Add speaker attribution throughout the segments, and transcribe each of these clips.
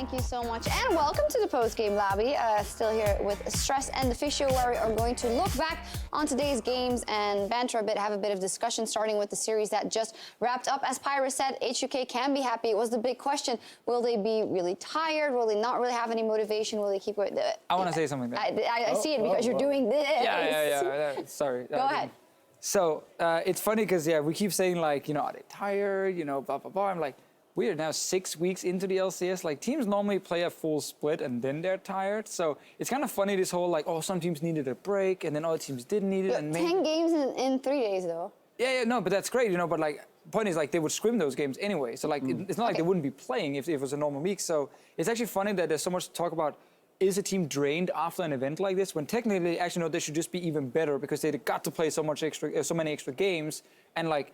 Speaker 1: Thank you so much. And welcome to the Post Game Lobby. Still here with Stress and the Fish Show, where we are going to look back on today's games and banter a bit, have a bit of discussion, starting with the series that just wrapped up. As Pyra said, H2K can be happy. It was the big question. Will they be really tired? Will they not really have any motivation? Will they keep going?
Speaker 2: I want to say something there.
Speaker 1: I see it because you're doing this.
Speaker 2: Yeah. Sorry.
Speaker 1: Go ahead.
Speaker 2: So it's funny because, we keep saying, like, are they tired? Blah, blah, blah. I'm like, we are now 6 weeks into the LCS. Like, teams normally play a full split and then they're tired. So it's kind of funny, this whole, like, some teams needed a break and then other teams didn't need it.
Speaker 1: But
Speaker 2: and
Speaker 1: 10 games in 3 days, though.
Speaker 2: No, but that's great, but, like, point is, like, they would scrim those games anyway. So, like, it's not like they wouldn't be playing if it was a normal week. So it's actually funny that there's so much to talk about. Is a team drained after an event like this, when technically, actually, no, they should just be even better because they got to play so many extra games, and, like,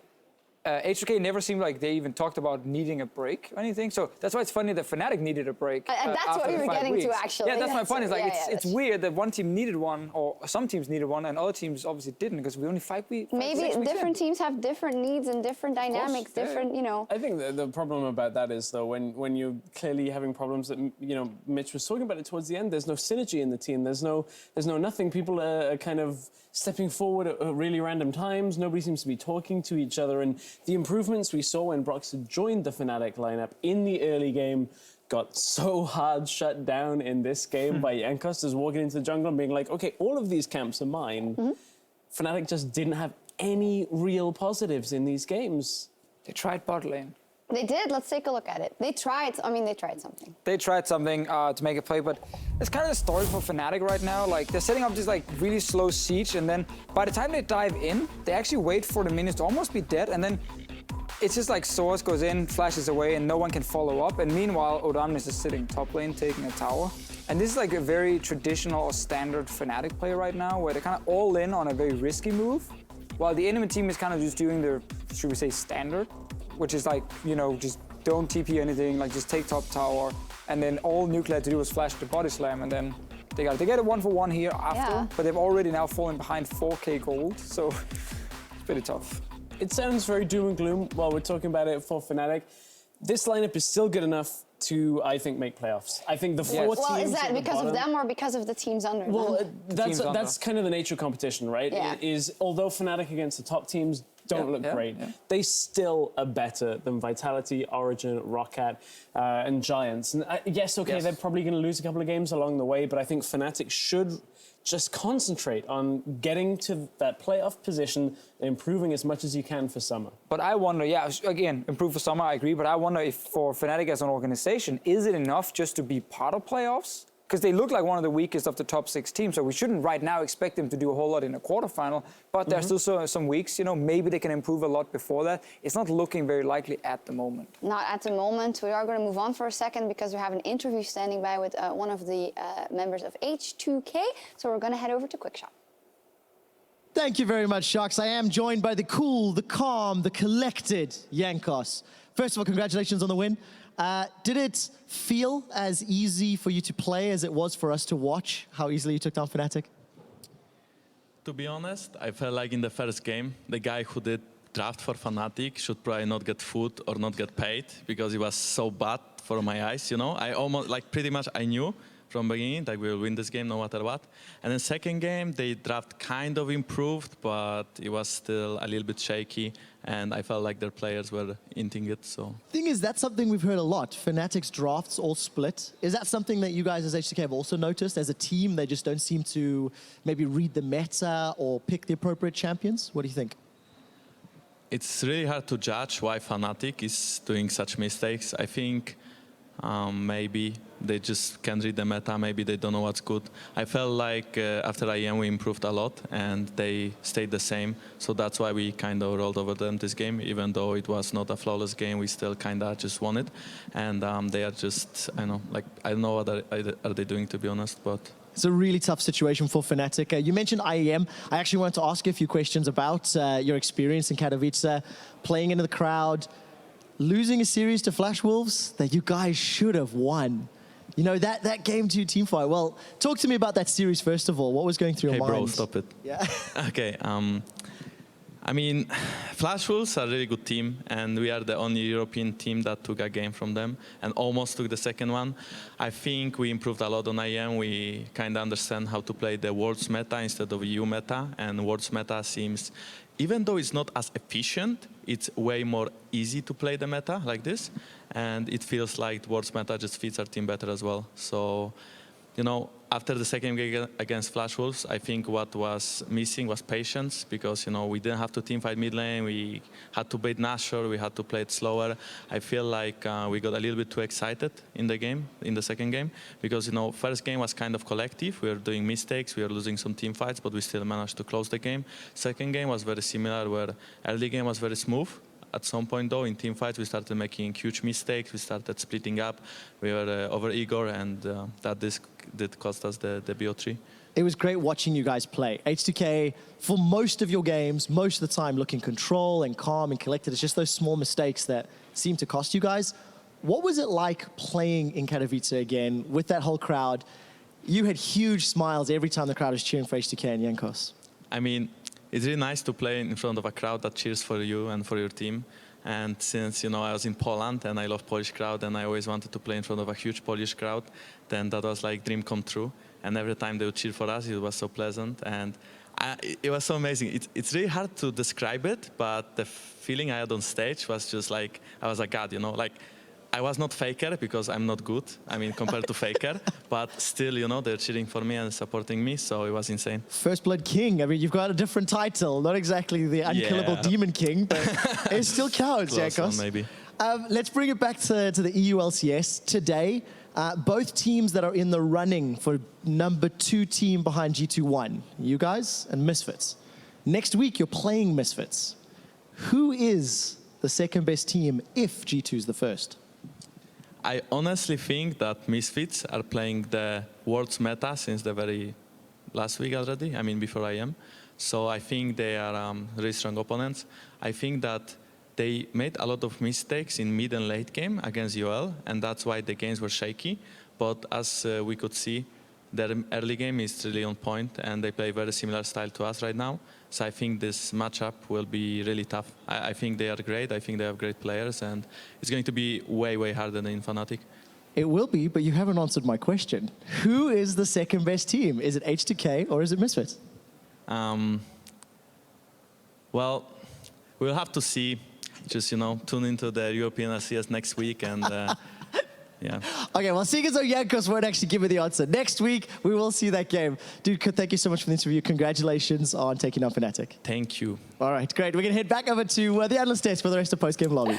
Speaker 2: H2K never seemed like they even talked about needing a break or anything. So that's why it's funny that Fnatic needed a break.
Speaker 1: And that's what we were getting to, actually.
Speaker 2: Yeah, that's my point. Is like it's weird that one team needed one, or some teams needed one, and other teams obviously didn't because we only 5 weeks.
Speaker 1: Maybe different teams have different needs and different dynamics, different,
Speaker 3: I think the problem about that is, though, when you're clearly having problems that, Mitch was talking about it towards the end, there's no synergy in the team. There's no nothing. People are kind of stepping forward at really random times. Nobody seems to be talking to each other. And the improvements we saw when Brox had joined the Fnatic lineup in the early game got so hard shut down in this game by Yankos, just walking into the jungle and being like, okay, all of these camps are mine. Fnatic just didn't have any real positives in these games.
Speaker 2: They tried bot lane.
Speaker 1: They did. Let's take a look at it. They tried. They tried something.
Speaker 2: They tried something to make it play, but it's kind of the story for Fnatic right now. Like, they're setting up this, like, really slow siege, and then by the time they dive in, they actually wait for the minions to almost be dead, and then it's just like Source goes in, flashes away, and no one can follow up. And meanwhile, Odan is just sitting top lane, taking a tower. And this is like a very traditional or standard Fnatic play right now, where they're kind of all in on a very risky move, while the enemy team is kind of just doing their, should we say, standard, which is like, just don't TP anything, like just take top tower, and then all Nuclear had to do was flash the body slam, and then they get a 1-for-1 here after, but they've already now fallen behind 4K gold, so it's pretty tough.
Speaker 3: It sounds very doom and gloom while we're talking about it for Fnatic. This lineup is still good enough to, I think, make playoffs. I think the 4 teams.
Speaker 1: Well, is that because of them or because of the teams under them?
Speaker 3: Well, that's kind of the nature of competition, right?
Speaker 1: Yeah.
Speaker 3: Is although Fnatic against the top teams don't look great, they still are better than Vitality, Origin, Roccat, and Giants. And they're probably going to lose a couple of games along the way, but I think Fnatic should just concentrate on getting to that playoff position and improving as much as you can for summer.
Speaker 2: But I wonder, again, improve for summer, I agree, but I wonder if for Fnatic as an organization, is it enough just to be part of playoffs? Because they look like one of the weakest of the top 6 teams, so we shouldn't right now expect them to do a whole lot in a quarterfinal, but there's still some weeks, maybe they can improve a lot before that. It's not looking very likely at the moment.
Speaker 1: Not at the moment. We are going to move on for a second because we have an interview standing by with one of the members of H2K, so we're going to head over to QuickShot.
Speaker 4: Thank you very much, Sharks. I am joined by the cool, the calm, the collected Yankos. First of all, congratulations on the win. Did it feel as easy for you to play as it was for us to watch, how easily you took down Fnatic?
Speaker 5: To be honest, I felt like in the first game, the guy who did draft for Fnatic should probably not get food or not get paid because it was so bad for my eyes, I almost, like, pretty much I knew from the beginning that we will win this game no matter what. And then second game, the draft kind of improved, but it was still a little bit shaky, and I felt like their players were hinting it, so.
Speaker 4: Thing is, that's something we've heard a lot. Fnatic's drafts all split. Is that something that you guys as H2K have also noticed? As a team, they just don't seem to maybe read the meta or pick the appropriate champions? What do you think?
Speaker 5: It's really hard to judge why Fnatic is doing such mistakes. I think maybe they just can't read the meta, maybe they don't know what's good. I felt like after IEM we improved a lot and they stayed the same, so that's why we kind of rolled over them this game. Even though it was not a flawless game, we still kind of just won it. And they are just, I don't know what are they doing, to be honest, but...
Speaker 4: It's a really tough situation for Fnatic. You mentioned IEM. I actually wanted to ask you a few questions about your experience in Katowice, playing into the crowd, losing a series to Flash Wolves that you guys should have won. That game 2 team fight. Well, talk to me about that series first of all. What was going through your mind?
Speaker 5: Hey bro, stop it.
Speaker 4: Yeah.
Speaker 5: Okay. I mean, Flash Wolves are a really good team, and we are the only European team that took a game from them and almost took the second one. I think we improved a lot on IEM. We kind of understand how to play the Worlds meta instead of EU meta, and Worlds meta seems, even though it's not as efficient, it's way more easy to play the meta like this, and it feels like Worlds meta just fits our team better as well. So, you know, after the second game against Flash Wolves, I think what was missing was patience, because, you know, we didn't have to teamfight mid lane, we had to bait Nashor, we had to play it slower. I feel like we got a little bit too excited in the game, in the second game, because, you know, first game was kind of collective, we were doing mistakes, we were losing some team fights, but we still managed to close the game. Second game was very similar, where early game was very smooth. At some point, though, in team fights, we started making huge mistakes. We started splitting up. We were over eager, and that did cost us the BO3.
Speaker 4: It was great watching you guys play. H2K, for most of your games, most of the time, look in control and calm and collected. It's just those small mistakes that seem to cost you guys. What was it like playing in Katowice again with that whole crowd? You had huge smiles every time the crowd was cheering for H2K and Yankos.
Speaker 5: I mean, it's really nice to play in front of a crowd that cheers for you and for your team. And since, you know, I was in Poland and I love Polish crowd and I always wanted to play in front of a huge Polish crowd, then that was like dream come true. And every time they would cheer for us, it was so pleasant. And it was so amazing. It's really hard to describe it, but the feeling I had on stage was just like, I was a god, you know, like, I was not Faker because I'm not good, I mean, compared to Faker, but still, you know, they're cheering for me and supporting me, so it was insane.
Speaker 4: First Blood King, I mean, you've got a different title, not exactly the unkillable Demon King, but it still counts, Yankos.
Speaker 5: Maybe.
Speaker 4: Let's bring it back to the EU LCS. Today, both teams that are in the running for #2 team behind G2-1, you guys and Misfits. Next week, you're playing Misfits. Who is the second best team if G2 is the first?
Speaker 5: I honestly think that Misfits are playing the Worlds meta since the very last week already, I mean before IEM. So I think they are really strong opponents. I think that they made a lot of mistakes in mid and late game against UL, and that's why the games were shaky. But as we could see, their early game is really on point, and they play very similar style to us right now. So I think this matchup will be really tough. I think they are great. I think they have great players, and it's going to be way, way harder than in Fnatic.
Speaker 4: It will be, but you haven't answered my question. Who is the second best team? Is it H2K or is it Misfits?
Speaker 5: Well, we'll have to see. Just, you know, tune into the European LCS next week and... Yeah.
Speaker 4: Okay, well, seeing as though Yankos won't actually give me the answer, next week we will see that game. Dude, thank you so much for the interview. Congratulations on taking on Fnatic.
Speaker 5: Thank you.
Speaker 4: All right, great. We're going to head back over to the analyst desk for the rest of Post Game Lobby.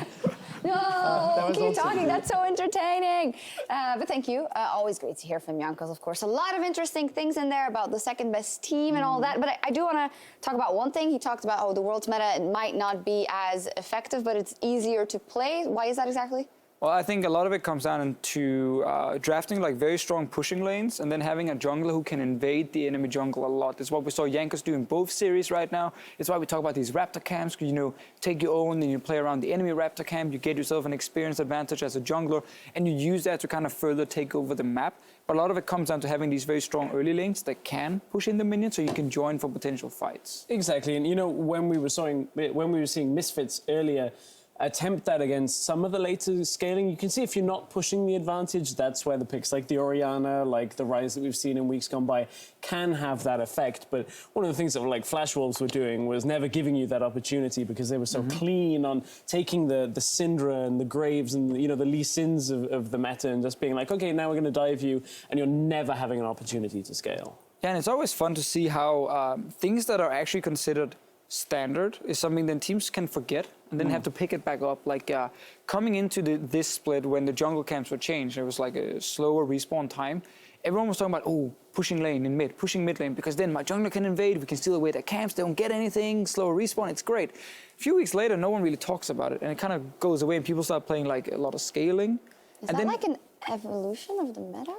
Speaker 1: No, keep talking. That's so entertaining. But thank you. Always great to hear from Yankos, of course. A lot of interesting things in there about the second best team and all that. But I do want to talk about one thing. He talked about how the World's meta might not be as effective, but it's easier to play. Why is that exactly?
Speaker 2: Well, I think a lot of it comes down to drafting like very strong pushing lanes and then having a jungler who can invade the enemy jungle a lot. It's what we saw Yankos do in both series right now. It's why we talk about these Raptor camps. You know, take your own and you play around the enemy Raptor camp. You get yourself an experience advantage as a jungler, and you use that to kind of further take over the map. But a lot of it comes down to having these very strong early lanes that can push in the minions, so you can join for potential fights.
Speaker 3: Exactly, and you know, when we were seeing Misfits earlier, attempt that against some of the later scaling, you can see if you're not pushing the advantage, that's where the picks like the Orianna, like the Rise that we've seen in weeks gone by, can have that effect. But one of the things that like Flash Wolves were doing was never giving you that opportunity because they were so clean on taking the Syndra and the Graves and, you know, the Lee Sins of the meta and just being like, okay, now we're going to dive you, and you're never having an opportunity to scale.
Speaker 2: Yeah, and it's always fun to see how things that are actually considered standard is something that teams can forget and then have to pick it back up. Like coming into this split when the jungle camps were changed, it was like a slower respawn time. Everyone was talking about, oh, pushing lane in mid, pushing mid lane, because then my jungler can invade, we can steal away their camps, they don't get anything, slower respawn, it's great. A few weeks later, no one really talks about it, and it kind of goes away, and people start playing like a lot of scaling.
Speaker 1: Is that like an evolution of the meta?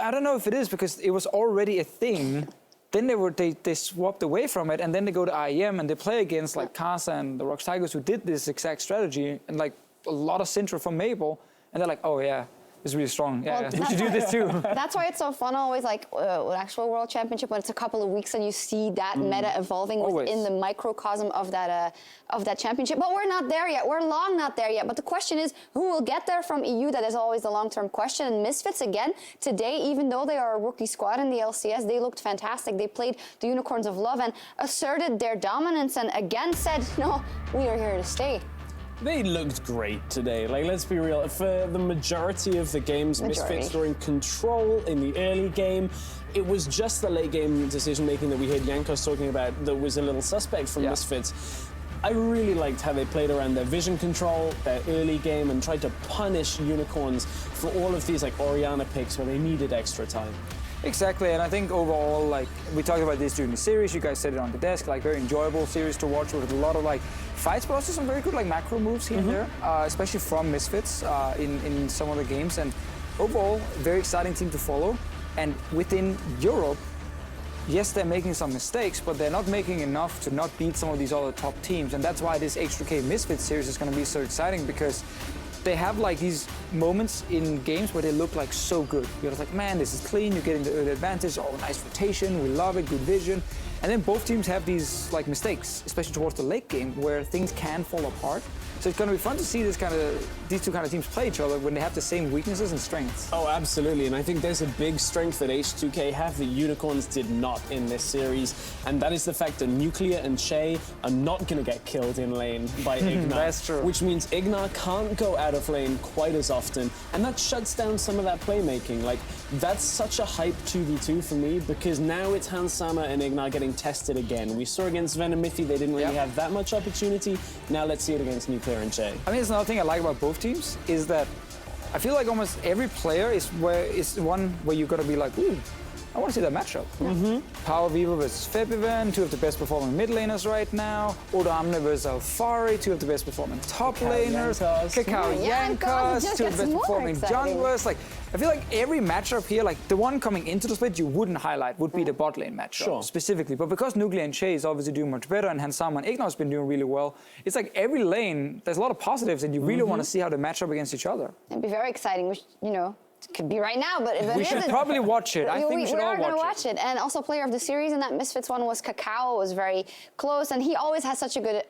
Speaker 2: I don't know if it is, because it was already a thing. Then they swapped away from it, and then they go to IEM and they play against like Casa and the Rox Tigers, who did this exact strategy, and like a lot of Syndra from Mabel, and they're like, oh yeah, is really strong. Yeah,
Speaker 1: Well,
Speaker 2: we should do this too.
Speaker 1: That's why it's so fun always, like an actual World Championship, when it's a couple of weeks and you see that meta evolving within the microcosm of that championship. But we're not there yet. We're long not there yet. But the question is, who will get there from EU? That is always the long-term question. And Misfits, again, today, even though they are a rookie squad in the LCS, they looked fantastic. They played the Unicorns of Love and asserted their dominance and again said, no, we are here to stay.
Speaker 3: They looked great today. Like, let's be real. For the majority of the games, Misfits were in control in the early game. It was just the late game decision-making that we heard Yankos talking about that was a little suspect from Misfits. I really liked how they played around their vision control, their early game, and tried to punish Unicorns for all of these, like, Orianna picks where they needed extra time.
Speaker 2: Exactly, and I think overall, like, we talked about this during the series, you guys said it on the desk, like, very enjoyable series to watch with a lot of, like, fights, but also some very good, like, macro moves here and there, especially from Misfits in some of the games, and overall, very exciting team to follow. And within Europe, yes, they're making some mistakes, but they're not making enough to not beat some of these other top teams, and that's why this H2K Misfits series is going to be so exciting, because they have like these moments in games where they look like so good. You're just like, man, this is clean, you're getting the early advantage, oh, nice rotation, we love it, good vision. And then both teams have these like mistakes, especially towards the late game, where things can fall apart. So it's going to be fun to see these two kind of teams play each other when they have the same weaknesses and strengths.
Speaker 3: Oh, absolutely. And I think there's a big strength that H2K have that Unicorns did not in this series. And that is the fact that Nuclear and Che are not going to get killed in lane by Ignar.
Speaker 2: That's true.
Speaker 3: Which means Ignar can't go out of lane quite as often. And that shuts down some of that playmaking. Like, that's such a hype 2v2 for me, because now it's Hans Sama and Ignar getting tested again. We saw against Venomithi, they didn't really have that much opportunity. Now let's see it against Nuclear and Che.
Speaker 2: I mean, there's another thing I like about both teams is that I feel like almost every player is one where you've got to be like, ooh, I want to see that matchup. Power Vivo versus Febiven, two of the best performing mid laners right now. Odo Amne versus Alfari, two of the best performing top laners. Kakao Yankos, two of the best performing junglers. Like, I feel like every matchup here, like the one coming into the split you wouldn't highlight would be the bot lane matchup specifically. But because Nuclear and Che is obviously doing much better and Hansama and Ignar's been doing really well, it's like every lane, there's a lot of positives and you really want to see how they match up against each other.
Speaker 1: It'd be very exciting, which, you know, it could be right now, but if
Speaker 2: we should probably watch it. I think we should all watch it.
Speaker 1: We are going to watch it. And also player of the series in that Misfits one was Kakao, was very close, and he always has such a good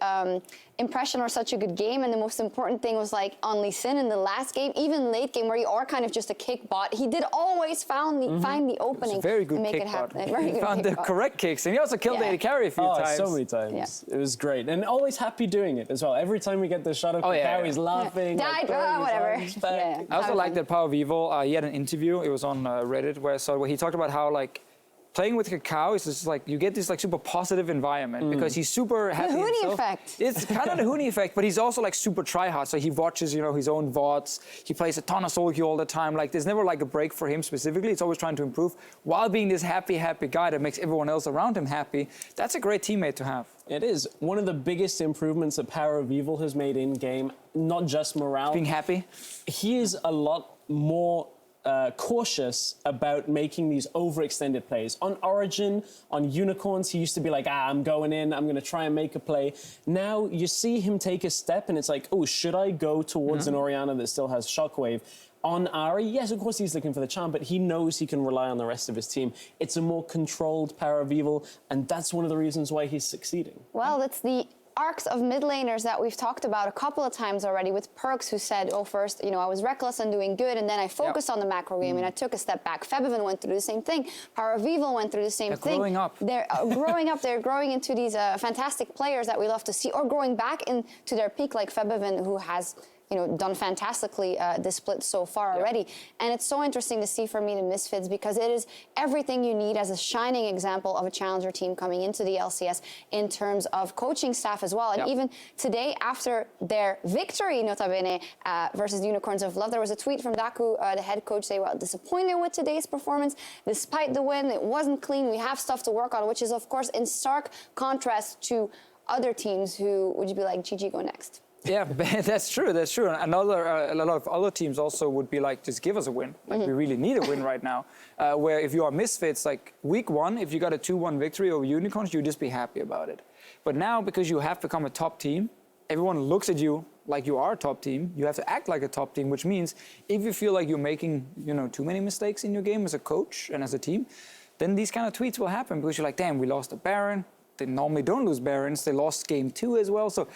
Speaker 1: impression or such a good game. And the most important thing was like on Lee Sin in the last game, even late game where you are kind of just a kick bot, he did always find the opening
Speaker 2: very good
Speaker 1: to make
Speaker 2: kick
Speaker 1: it happen.
Speaker 2: Bot. He found the correct kicks, and he also killed the AD carry a few times.
Speaker 3: So many times. It was great, and always happy doing it as well. Every time we get the shot of Kakao, he's laughing.
Speaker 1: Died, whatever.
Speaker 2: I also like that Power Vivo, he had an interview, it was on Reddit, where he talked about how like playing with Kakao is just like you get this like super positive environment because he's super happy.
Speaker 1: The Huni effect.
Speaker 2: It's kind of the Huni effect, but he's also like super tryhard. So he watches, you know, his own VODs. He plays a ton of solo queue all the time. Like there's never like a break for him specifically. It's always trying to improve while being this happy guy that makes everyone else around him happy. That's a great teammate to have.
Speaker 3: It is. One of the biggest improvements that Power of Evil has made in game, not just morale.
Speaker 2: Being happy.
Speaker 3: He is a lot more cautious about making these overextended plays. On Origin, on Unicorns, he used to be like, I'm going in, I'm going to try and make a play. Now you see him take a step and it's like, oh, should I go towards an Orianna that still has Shockwave? On Ari, yes, of course he's looking for the charm, but he knows he can rely on the rest of his team. It's a more controlled Power of Evil, and that's one of the reasons why he's succeeding.
Speaker 1: Well, that's the arcs of mid laners that we've talked about a couple of times already with Perks, who said, oh, first, you know, I was reckless and doing good, and then I focused on the macro game and I took a step back. Febiven went through the same thing. Power of Evil went through the same thing.
Speaker 2: Growing up.
Speaker 1: They're growing up. They're growing into these fantastic players that we love to see, or growing back into their peak, like Febiven, who has, you know, done fantastically this split so far already. And it's so interesting to see for me the Misfits, because it is everything you need as a shining example of a challenger team coming into the LCS in terms of coaching staff as well. And even today, after their victory, nota bene, versus the Unicorns of Love, there was a tweet from Daku, the head coach, saying, well, disappointed with today's performance. Despite the win, it wasn't clean. We have stuff to work on, which is, of course, in stark contrast to other teams who would you be like, GG, go next.
Speaker 2: Yeah, that's true. That's true. And a lot of other teams also would be like, just give us a win. Like we really need a win right now. Where if you are Misfits, like week one, if you got a 2-1 victory over Unicorns, you'd just be happy about it. But now, because you have become a top team, everyone looks at you like you are a top team. You have to act like a top team, which means if you feel like you're making, too many mistakes in your game as a coach and as a team, then these kind of tweets will happen because you're like, damn, we lost a Baron. They normally don't lose Barons. They lost game 2 as well. So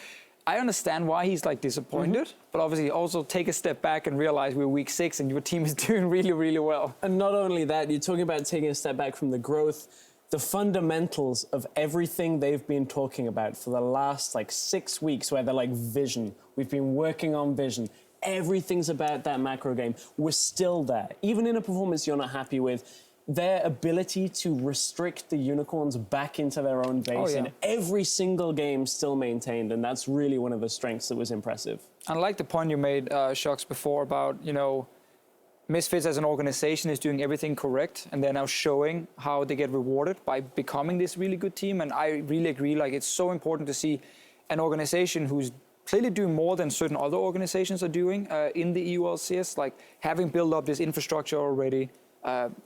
Speaker 2: I understand why he's like disappointed, but obviously also take a step back and realize we're week 6 and your team is doing really, really well.
Speaker 3: And not only that, you're talking about taking a step back from the growth. The fundamentals of everything they've been talking about for the last 6 weeks, where they're like vision. We've been working on vision. Everything's about that macro game. We're still there. Even in a performance you're not happy with, their ability to restrict the unicorns back into their own base in every single game still maintained, and that's really one of the strengths that was impressive.
Speaker 2: I like the point you made, Shox, before about, Misfits as an organization is doing everything correct, and they're now showing how they get rewarded by becoming this really good team, and I really agree, it's so important to see an organization who's clearly doing more than certain other organizations are doing in the EU LCS, having built up this infrastructure already,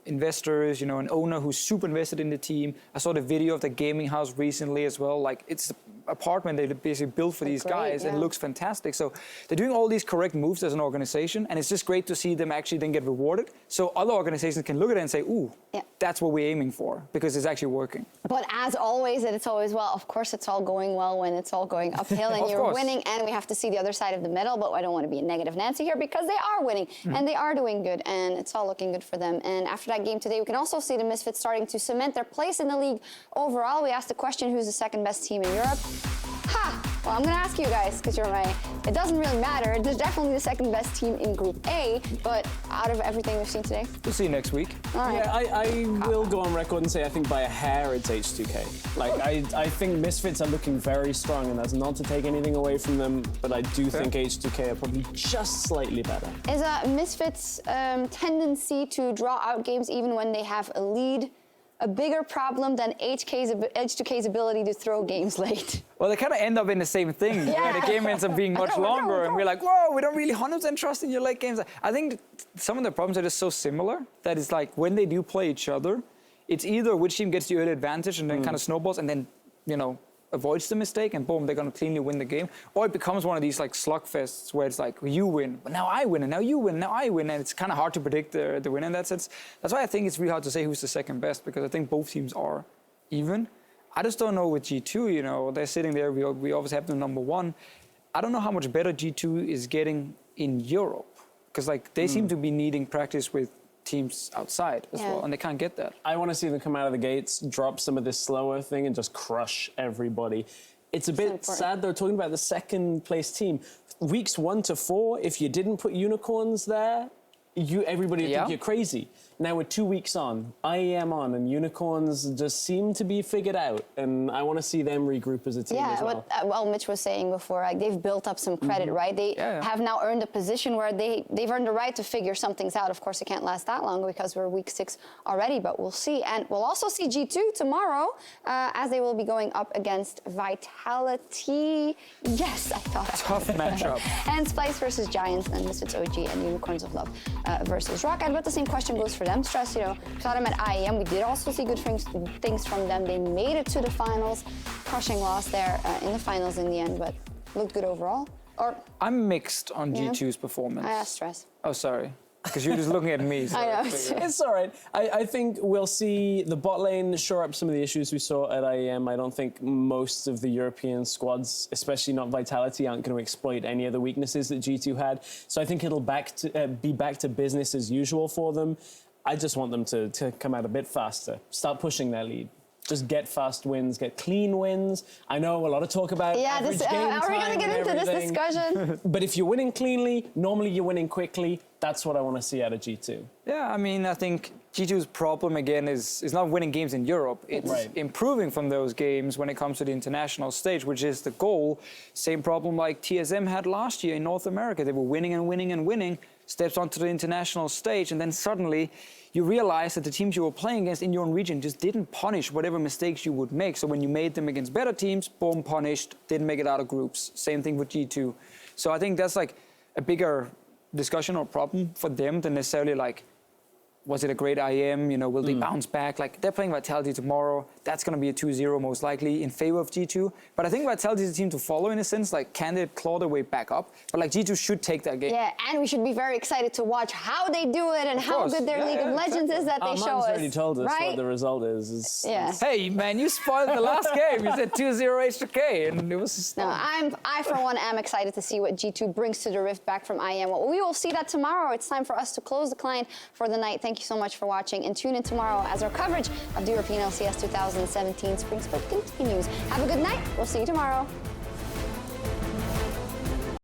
Speaker 2: investors, an owner who's super invested in the team. I saw the video of the gaming house recently as well. It's an apartment they basically built for these guys and it looks fantastic. So they're doing all these correct moves as an organization, and it's just great to see them actually then get rewarded. So other organizations can look at it and say, ooh, that's what we're aiming for, because it's actually working.
Speaker 1: But as always, it's always, well, of course it's all going well when it's all going uphill and you're winning, and we have to see the other side of the medal, but I don't want to be a negative Nancy here because they are winning and they are doing good, and it's all looking good for them. And after that game today, we can also see the Misfits starting to cement their place in the league overall. We asked the question, who's the second best team in Europe? Well, I'm going to ask you guys, because you're right. It doesn't really matter. There's definitely the second best team in Group A, but out of everything we've seen today?
Speaker 2: We'll see you next week.
Speaker 1: All right.
Speaker 3: Yeah, I will go on record and say I think by a hair it's H2K. I think Misfits are looking very strong, and that's not to take anything away from them, but I do think H2K are probably just slightly better.
Speaker 1: Is Misfits' tendency to draw out games even when they have a lead a bigger problem than H2K's ability to throw games late?
Speaker 2: Well, they kind of end up in the same thing. Where the game ends up being much longer, and we're like, whoa, we don't really 100% trust in your late games. I think some of the problems are just so similar that it's like when they do play each other, it's either which team gets the early advantage and then kind of snowballs and then, avoids the mistake and boom, they're going to cleanly win the game. Or it becomes one of these slugfests where it's like, you win, but now I win, and now you win, now I win. And it's kind of hard to predict the winner in that sense. That's why I think it's really hard to say who's the second best, because I think both teams are even. I just don't know with G2, they're sitting there, we obviously have them number 1. I don't know how much better G2 is getting in Europe, because they seem to be needing practice with teams outside as well, and they can't get that.
Speaker 3: I want to see them come out of the gates, drop some of this slower thing, and just crush everybody. It's a bit sad, though, talking about the second place team. Weeks 1 to 4, if you didn't put unicorns there, everybody would think you're crazy. Now we're 2 weeks on, IEM on, and unicorns just seem to be figured out, and I want to see them regroup as a team as well.
Speaker 1: Well, Mitch was saying before, they've built up some credit, right? They have now earned a position where they've earned the right to figure some things out. Of course, it can't last that long because we're week 6 already, but we'll see. And we'll also see G2 tomorrow, as they will be going up against Vitality. Yes, I thought.
Speaker 2: Tough matchup.
Speaker 1: And Splice versus Giants, and Misfits OG and Unicorns of Love versus Rocket. But the same question goes for them. Stress, saw them at IEM. We did also see good things from them. They made it to the finals, crushing loss there in the finals in the end, but looked good overall.
Speaker 2: I'm mixed on G2's performance.
Speaker 1: I asked Stress.
Speaker 2: Oh, sorry. Because you're just looking at me. So
Speaker 1: I know.
Speaker 3: It's all right. I think we'll see the bot lane shore up some of the issues we saw at IEM. I don't think most of the European squads, especially not Vitality, aren't going to exploit any of the weaknesses that G2 had. So I think it'll be back to business as usual for them. I just want them to come out a bit faster, start pushing their lead. Just get fast wins, get clean wins. I know a lot of talk about average game time.
Speaker 1: Are we going to get into this discussion?
Speaker 3: But if you're winning cleanly, normally you're winning quickly. That's what I want to see out of G2.
Speaker 2: Yeah, I think G2's problem, again, is not winning games in Europe. It's improving from those games when it comes to the international stage, which is the goal. Same problem like TSM had last year in North America. They were winning and winning and winning, steps onto the international stage, and then suddenly you realize that the teams you were playing against in your own region just didn't punish whatever mistakes you would make. So when you made them against better teams, boom, punished, didn't make it out of groups. Same thing with G2. So I think that's a bigger discussion or problem for them than necessarily was it a great IM? You know, will they bounce back? Like, they're playing Vitality tomorrow. That's going to be a 2-0 most likely in favor of G2. But I think Vitality is a team to follow in a sense. Like, can they claw their way back up? But like, G2 should take that game.
Speaker 1: Yeah, and we should be very excited to watch how they do it and how good their League of Legends is that they show us.
Speaker 3: Already told us
Speaker 1: right?
Speaker 3: what the result is.
Speaker 1: Yeah.
Speaker 2: Hey, man, you spoiled the last game. You said 2-0 H2K, and it was...
Speaker 1: No, I for one am excited to see what G2 brings to the Rift back from IM. Well, we will see that tomorrow. It's time for us to close the client for the night. Thank you so much for watching, and tune in tomorrow as our coverage of the European LCS 2017 Spring Split continues. Have a good night. We'll see you tomorrow.